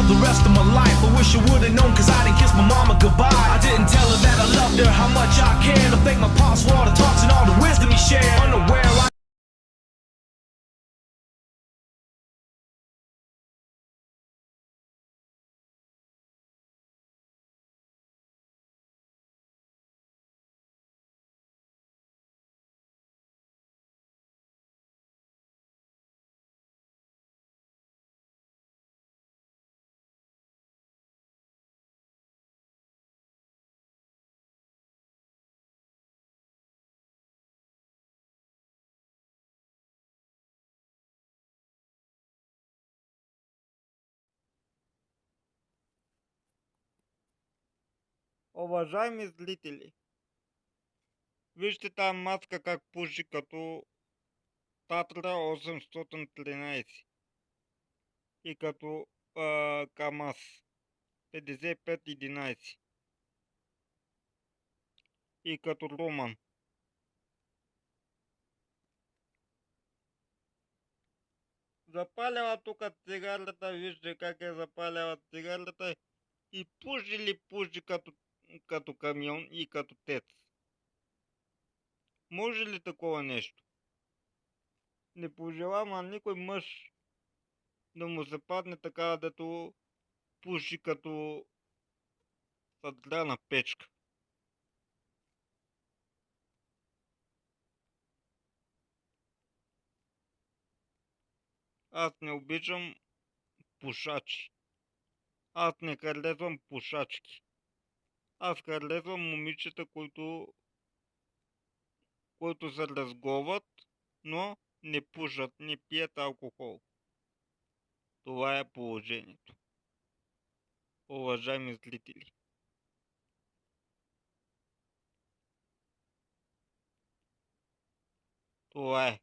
the rest of my life. I wish I would've known, cause I didn't kiss my mama goodbye. I didn't tell her that I loved her, how much I cared. I thank my pops for all the talks and all the wisdom he shared. Unaware I Уважаеми зрители, вижте тази маска как пуши като Татра 813 и като КамАЗ 5511 и като Руман. Запалява тук цигарата, вижте как е запалява цигарата и пуши като камион и като тец. Може ли такова нещо? Не пожелавам на никой мъж да му се падне така, дето пуши като задграна печка. Аз не обичам пушачи. Аз не харесвам пушачки. Аз харесвам момичета, които се разговат, но не пушат, не пият алкохол. Това е положението. Уважаеми зрители. Това е.